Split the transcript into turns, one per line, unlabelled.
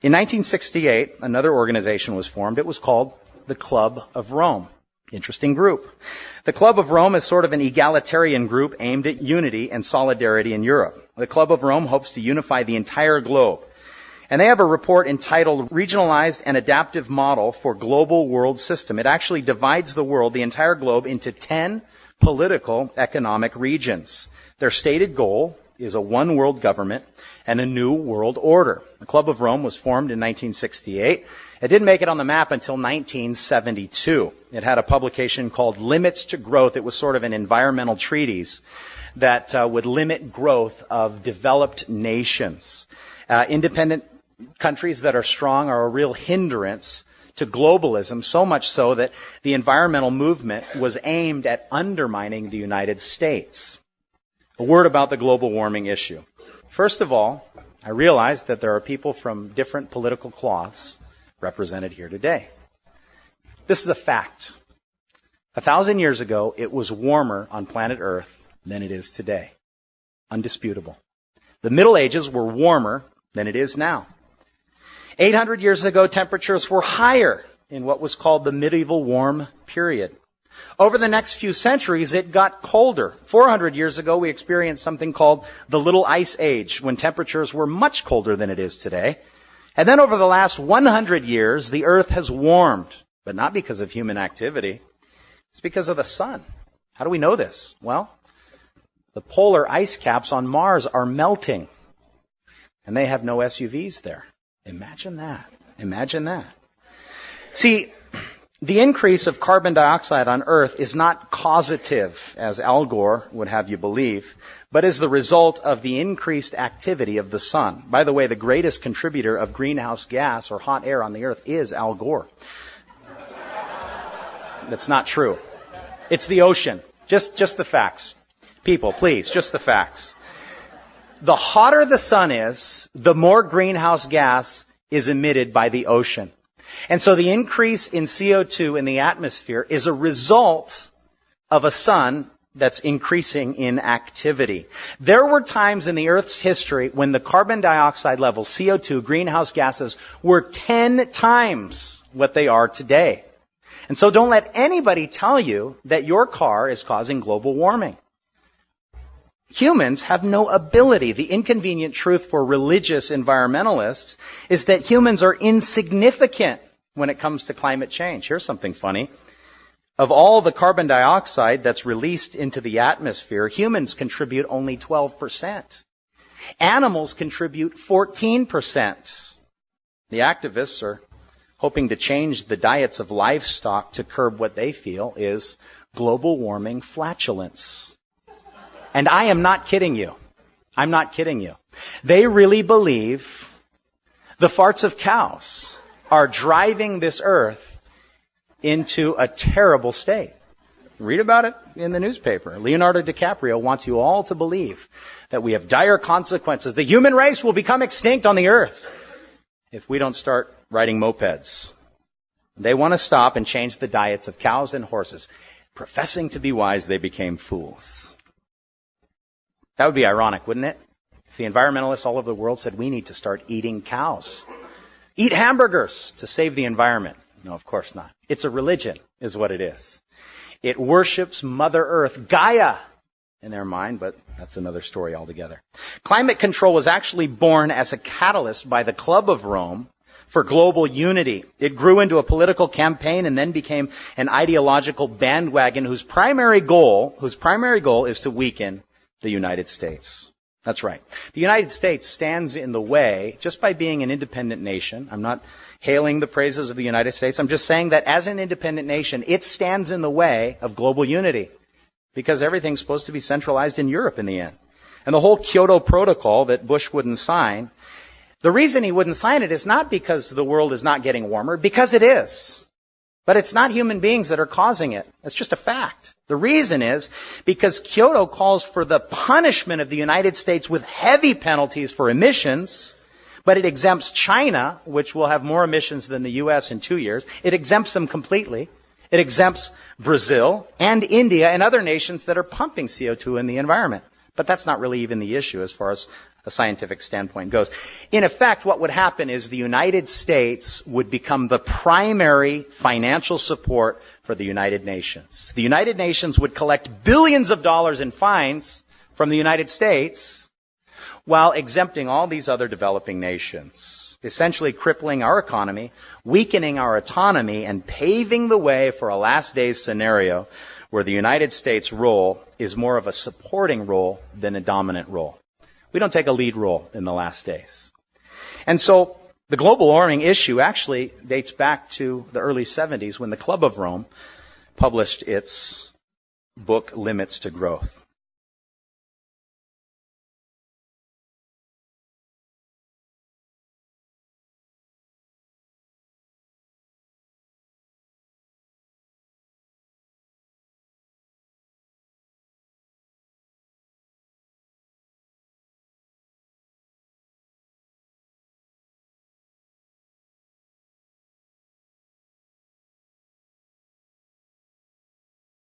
In 1968, another organization was formed. It was called the Club of Rome. Interesting group. The Club of Rome is sort of an egalitarian group aimed at unity and solidarity in Europe. The Club of Rome hopes to unify the entire globe. And they have a report entitled Regionalized and Adaptive Model for Global World System. It actually divides the world, the entire globe, into 10 political economic regions. Their stated goal is a one world government and a new world order. The Club of Rome was formed in 1968. It didn't make it on the map until 1972. It had a publication called Limits to Growth. It was sort of an environmental treatise that would limit growth of developed nations. Independent countries that are strong are a real hindrance to globalism, so much so that the environmental movement was aimed at undermining the United States. A word about the global warming issue. First of all, I realize that there are people from different political cloths represented here today. This is a fact. 1,000 years ago, it was warmer on planet Earth than it is today. Undisputable. The Middle Ages were warmer than it is now. 800 years ago, temperatures were higher in what was called the medieval warm period. Over the next few centuries, it got colder. 400 years ago, we experienced something called the Little Ice Age, when temperatures were much colder than it is today. And then over the last 100 years, the Earth has warmed, but not because of human activity. It's because of the sun. How do we know this? Well, the polar ice caps on Mars are melting, and they have no SUVs there. Imagine that. Imagine that. See, the increase of carbon dioxide on Earth is not causative, as Al Gore would have you believe, but is the result of the increased activity of the sun. By the way, the greatest contributor of greenhouse gas or hot air on the Earth is Al Gore. That's not true. It's the ocean. Just the facts. People, please, just the facts. The hotter the sun is, the more greenhouse gas is emitted by the ocean. And so the increase in CO2 in the atmosphere is a result of a sun that's increasing in activity. There were times in the Earth's history when the carbon dioxide levels, CO2, greenhouse gases, were 10 times what they are today. And so don't let anybody tell you that your car is causing global warming. Humans have no ability. The inconvenient truth for religious environmentalists is that humans are insignificant when it comes to climate change. Here's something funny. Of all the carbon dioxide that's released into the atmosphere, humans contribute only 12%. Animals contribute 14%. The activists are hoping to change the diets of livestock to curb what they feel is global warming flatulence. And I am not kidding you. I'm not kidding you. They really believe the farts of cows are driving this earth into a terrible state. Read about it in the newspaper. Leonardo DiCaprio wants you all to believe that we have dire consequences. The human race will become extinct on the earth if we don't start riding mopeds. They want to stop and change the diets of cows and horses. Professing to be wise, they became fools. That would be ironic, wouldn't it? If the environmentalists all over the world said we need to start eating cows. Eat hamburgers to save the environment. No, of course not. It's a religion, is what it is. It worships Mother Earth, Gaia, in their mind, but that's another story altogether. Climate control was actually born as a catalyst by the Club of Rome for global unity. It grew into a political campaign and then became an ideological bandwagon whose primary goal is to weaken the United States. That's right. The United States stands in the way just by being an independent nation. I'm not hailing the praises of the United States. I'm just saying that as an independent nation, it stands in the way of global unity because everything's supposed to be centralized in Europe in the end. And the whole Kyoto Protocol that Bush wouldn't sign, the reason he wouldn't sign it is not because the world is not getting warmer, because it is. But it's not human beings that are causing it. It's just a fact. The reason is because Kyoto calls for the punishment of the United States with heavy penalties for emissions, but it exempts China, which will have more emissions than the U.S. in 2 years. It exempts them completely. It exempts Brazil and India and other nations that are pumping CO2 in the environment. But that's not really even the issue as far as a scientific standpoint goes. In effect, what would happen is the United States would become the primary financial support for the United Nations. The United Nations would collect billions of dollars in fines from the United States while exempting all these other developing nations, essentially crippling our economy, weakening our autonomy, and paving the way for a last days scenario where the United States' role is more of a supporting role than a dominant role. We don't take a lead role in the last days. And so the global warming issue actually dates back to the early 70s when the Club of Rome published its book, Limits to Growth.